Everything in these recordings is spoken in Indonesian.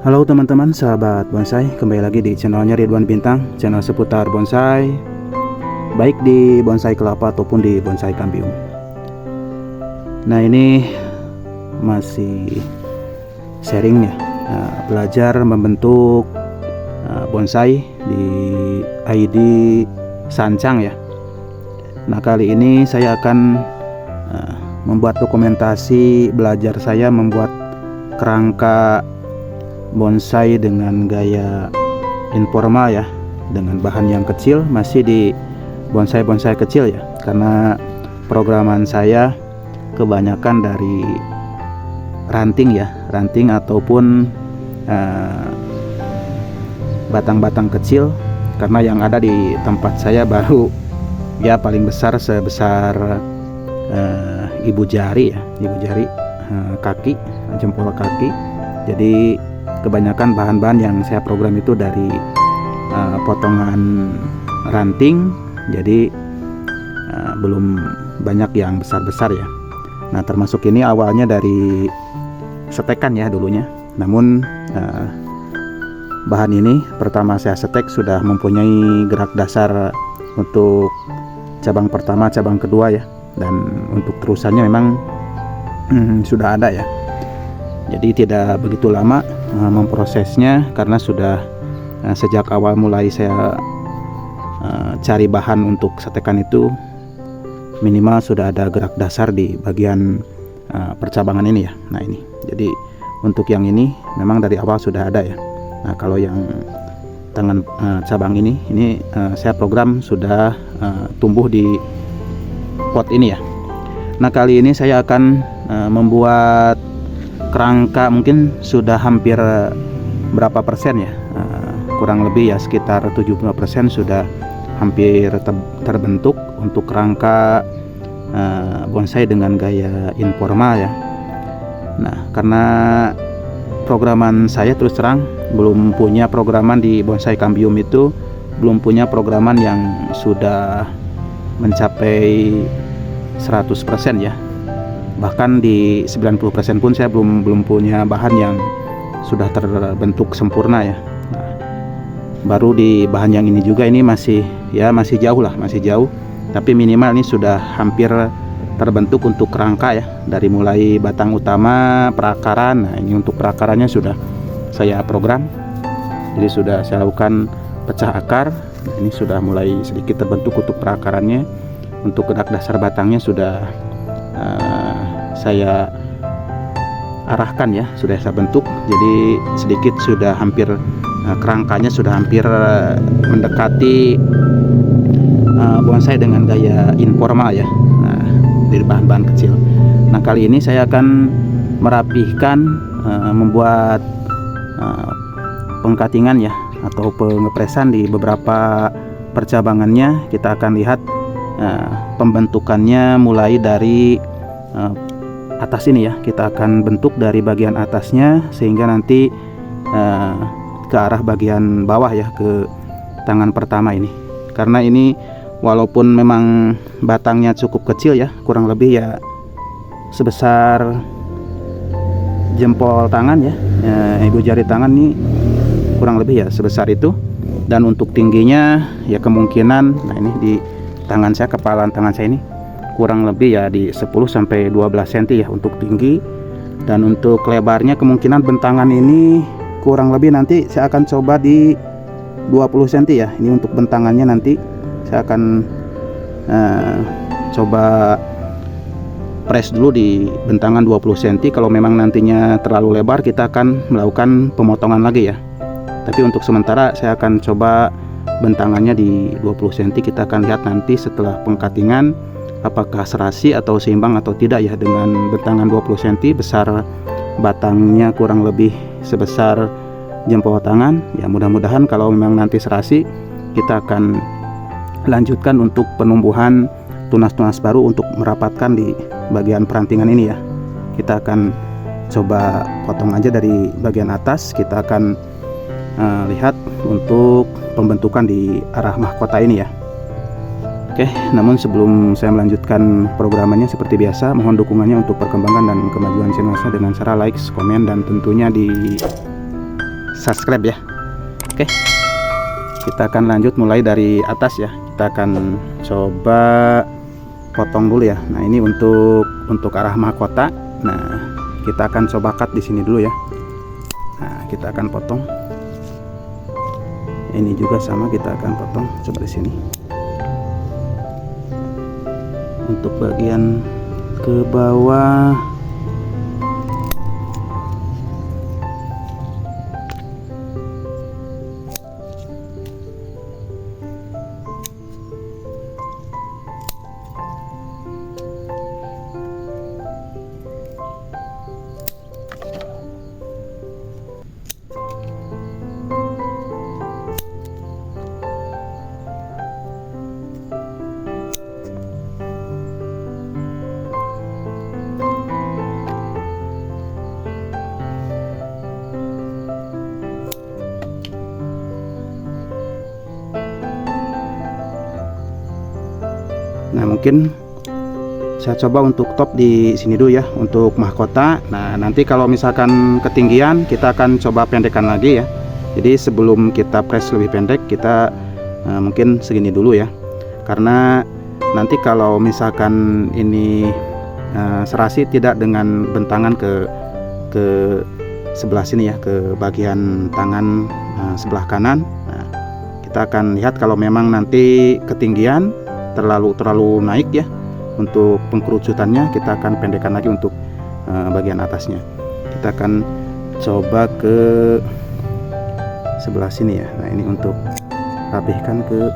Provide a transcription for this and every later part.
Halo teman-teman, sahabat bonsai, kembali lagi di channelnya Ridwan Bintang, channel seputar bonsai, baik di bonsai kelapa ataupun di bonsai kambium. Nah, ini masih sharing ya, belajar membentuk bonsai di ID Sancang ya. Nah, kali ini saya akan membuat dokumentasi belajar saya membuat kerangka bonsai dengan gaya informal ya, dengan bahan yang kecil, masih di bonsai-bonsai kecil ya, karena programan saya kebanyakan dari ranting ya, ranting ataupun batang-batang kecil, karena yang ada di tempat saya baru ya paling besar sebesar ibu jari ya, ibu jari kaki, jempol kaki. Jadi kebanyakan bahan-bahan yang saya program itu dari potongan ranting, jadi belum banyak yang besar-besar ya. Nah, termasuk ini awalnya dari setekan ya dulunya, namun bahan ini pertama saya setek sudah mempunyai gerak dasar untuk cabang pertama, cabang kedua ya, dan untuk terusannya memang sudah ada ya. Jadi tidak begitu lama memprosesnya, karena sudah sejak awal mulai saya cari bahan untuk setekan itu minimal sudah ada gerak dasar di bagian percabangan ini ya. Nah, ini jadi untuk yang ini memang dari awal sudah ada ya. Nah, kalau yang tangan cabang ini saya program sudah tumbuh di pot ini ya. Nah, kali ini saya akan membuat kerangka, mungkin sudah hampir berapa persen ya, kurang lebih ya sekitar 70% sudah hampir terbentuk untuk kerangka bonsai dengan gaya informal ya. Nah, karena programan saya terus terang belum punya programan di bonsai kambium itu, belum punya programan yang sudah mencapai 100% ya. Bahkan di 90% pun saya belum punya bahan yang sudah terbentuk sempurna ya. Nah, baru di bahan yang ini juga, ini masih jauh lah, masih jauh, tapi minimal ini sudah hampir terbentuk untuk kerangka ya, dari mulai batang utama, perakaran. Nah, ini untuk perakarannya sudah saya program, jadi sudah saya lakukan pecah akar. Nah, ini sudah mulai sedikit terbentuk untuk perakarannya. Untuk gerak dasar batangnya sudah saya arahkan ya, sudah saya bentuk, jadi sedikit sudah hampir kerangkanya sudah hampir mendekati bonsai dengan gaya informal ya, dari bahan-bahan kecil. Nah, kali ini saya akan merapihkan, membuat pengkatingan ya, atau pengepresan di beberapa percabangannya. Kita akan lihat pembentukannya mulai dari atas ini ya, kita akan bentuk dari bagian atasnya sehingga nanti ke arah bagian bawah ya, ke tangan pertama ini. Karena ini walaupun memang batangnya cukup kecil ya, kurang lebih ya sebesar jempol tangan ya, ibu jari tangan nih, kurang lebih ya sebesar itu. Dan untuk tingginya ya kemungkinan, nah ini di tangan saya, kepalan tangan saya ini kurang lebih ya di 10-12 cm ya untuk tinggi. Dan untuk lebarnya kemungkinan bentangan ini kurang lebih nanti saya akan coba di 20 cm ya. Ini untuk bentangannya nanti saya akan coba press dulu di bentangan 20 cm. Kalau memang nantinya terlalu lebar, kita akan melakukan pemotongan lagi ya. Tapi untuk sementara saya akan coba bentangannya di 20 cm. Kita akan lihat nanti setelah pengkatingan apakah serasi atau seimbang atau tidak ya dengan bentangan 20 cm. Besar batangnya kurang lebih sebesar jempol tangan ya. Mudah-mudahan kalau memang nanti serasi, kita akan lanjutkan untuk penumbuhan tunas-tunas baru untuk merapatkan di bagian perantingan ini ya. Kita akan coba potong aja dari bagian atas. Kita akan lihat untuk pembentukan di arah mahkota ini ya. Oke, namun sebelum saya melanjutkan programannya, seperti biasa mohon dukungannya untuk perkembangan dan kemajuan channel saya dengan cara like, komen, dan tentunya di subscribe ya. Oke, kita akan lanjut mulai dari atas ya. Kita akan coba potong dulu ya. Nah, ini untuk arah mahkota. Nah, kita akan coba cut di sini dulu ya. Nah, kita akan potong. Ini juga sama, kita akan potong coba di sini. Untuk bagian ke bawah Nah, mungkin saya coba untuk top di sini dulu ya untuk mahkota. Nah, nanti kalau misalkan ketinggian kita akan coba pendekkan lagi ya. Jadi sebelum kita press lebih pendek, kita mungkin segini dulu ya. Karena nanti kalau misalkan ini serasi tidak dengan bentangan ke sebelah sini ya, ke bagian tangan sebelah kanan. Nah, kita akan lihat kalau memang nanti ketinggian terlalu naik ya, untuk pengkerucutannya kita akan pendekkan lagi untuk bagian atasnya. Kita akan coba ke sebelah sini ya. Nah, ini untuk rapihkan ke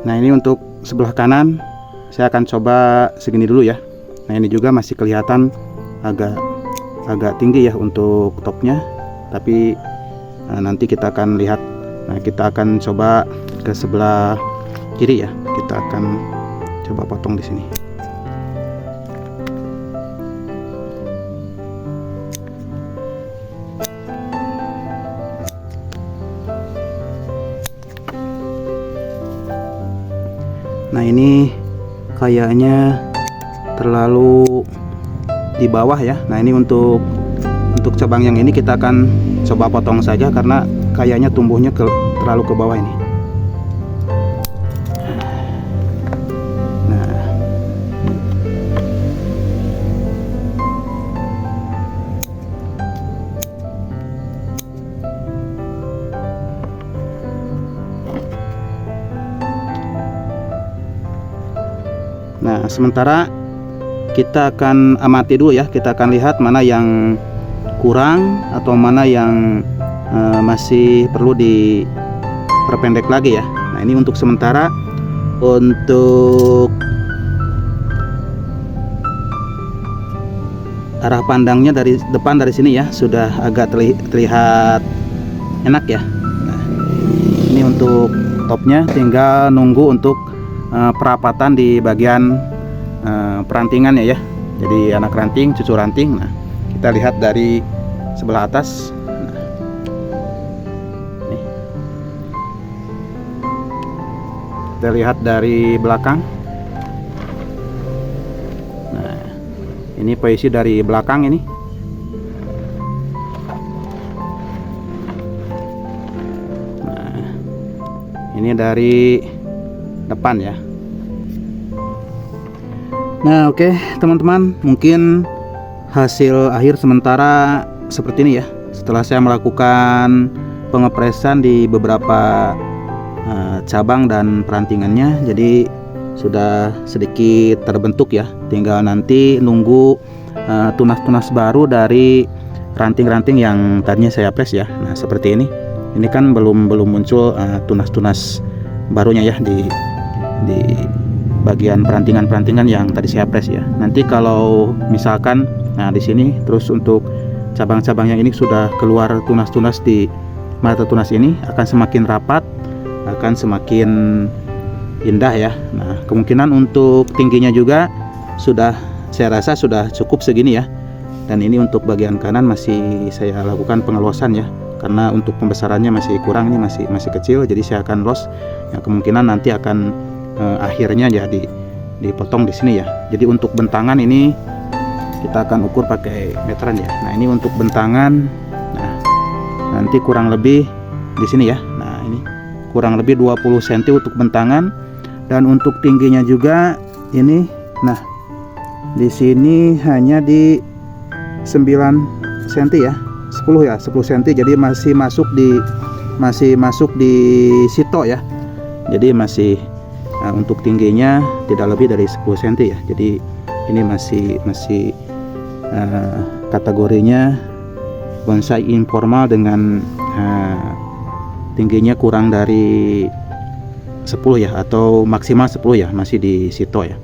Nah, ini untuk sebelah kanan saya akan coba segini dulu ya. Nah, ini juga masih kelihatan agak tinggi ya untuk topnya, tapi nanti kita akan lihat. Nah, kita akan coba ke sebelah kiri ya. Kita akan coba potong di sini. Nah, ini kayaknya terlalu di bawah ya. Nah, ini untuk cabang yang ini kita akan coba potong saja karena kayaknya tumbuhnya terlalu ke bawah ini. Nah, sementara kita akan amati dulu ya. Kita akan lihat mana yang kurang atau mana yang masih perlu diperpendek lagi ya. Nah, ini untuk sementara. Untuk arah pandangnya dari depan dari sini ya sudah agak terlihat enak ya. Nah, ini untuk topnya, tinggal nunggu untuk perapatan di bagian perantingannya ya. Jadi anak ranting, cucu ranting. Nah, kita lihat dari sebelah atas. Nah, nih. Kita lihat dari belakang. Nah, ini posisi dari belakang ini. Nah, ini dari depan ya. Nah, oke teman-teman, mungkin hasil akhir sementara seperti ini ya. Setelah saya melakukan pengepresan di beberapa cabang dan perantingannya, jadi sudah sedikit terbentuk ya. Tinggal nanti nunggu tunas-tunas baru dari ranting-ranting yang tadinya saya press ya. Nah seperti ini kan belum muncul tunas-tunas barunya ya di bagian perantingan yang tadi saya press ya. Nanti kalau misalkan di sini terus untuk cabang-cabang yang ini sudah keluar tunas-tunas di mata tunas ini, akan semakin rapat, akan semakin indah ya. Nah kemungkinan untuk tingginya juga saya rasa sudah cukup segini ya. Dan ini untuk bagian kanan masih saya lakukan pengelosan ya, karena untuk pembesarannya masih kurang, ini masih kecil, jadi saya akan los. Ya, kemungkinan nanti akan akhirnya jadi dipotong di sini ya. Jadi untuk bentangan ini kita akan ukur pakai meteran ya. Nah ini untuk bentangan, nah nanti kurang lebih di sini ya. Nah ini kurang lebih 20 cm untuk bentangan, dan untuk tingginya juga ini, nah di sini hanya di 9 cm ya, 10 cm, jadi masih masuk di sito ya. Jadi masih untuk tingginya tidak lebih dari 10 cm ya. Jadi ini masih kategorinya bonsai informal dengan tingginya kurang dari 10 ya, atau maksimal 10 ya, masih di sito ya.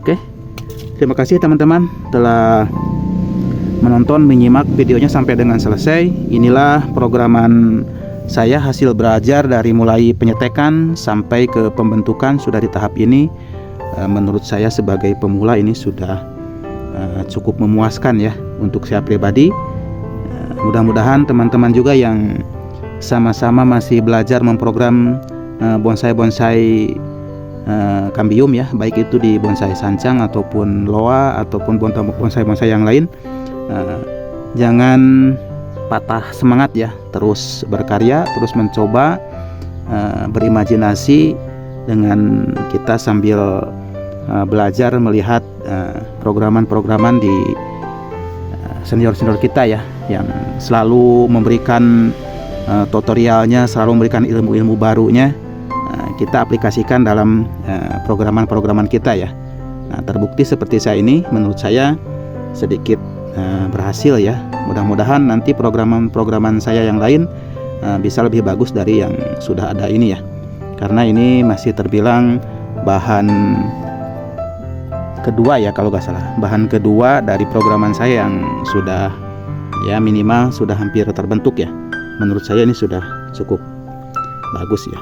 Oke, terima kasih teman-teman telah menonton, menyimak videonya sampai dengan selesai. Inilah programan saya, hasil belajar dari mulai penyetekan sampai ke pembentukan sudah di tahap ini. Menurut saya sebagai pemula ini sudah cukup memuaskan ya untuk saya pribadi. Mudah-mudahan teman-teman juga yang sama-sama masih belajar memprogram bonsai-bonsai kambium ya, baik itu di bonsai sancang ataupun loa ataupun bonsai-bonsai yang lain, jangan patah semangat ya, terus berkarya, terus mencoba, berimajinasi dengan kita sambil belajar melihat programan-programan di senior-senior kita ya, yang selalu memberikan tutorialnya, selalu memberikan ilmu-ilmu barunya, kita aplikasikan dalam programan-programan kita ya. Nah terbukti seperti saya ini, menurut saya sedikit berhasil ya. Mudah-mudahan nanti programan saya yang lain bisa lebih bagus dari yang sudah ada ini ya, karena ini masih terbilang bahan kedua ya kalau nggak salah, bahan kedua dari programan saya yang sudah ya minimal sudah hampir terbentuk ya. Menurut saya ini sudah cukup bagus ya.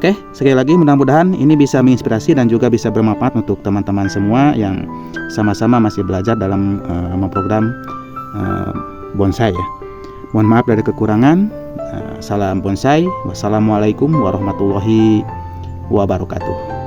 Oke, sekali lagi mudah-mudahan ini bisa menginspirasi dan juga bisa bermanfaat untuk teman-teman semua yang sama-sama masih belajar dalam memprogram bonsai ya. Mohon maaf dari kekurangan. Salam bonsai. Wassalamualaikum warahmatullahi wabarakatuh.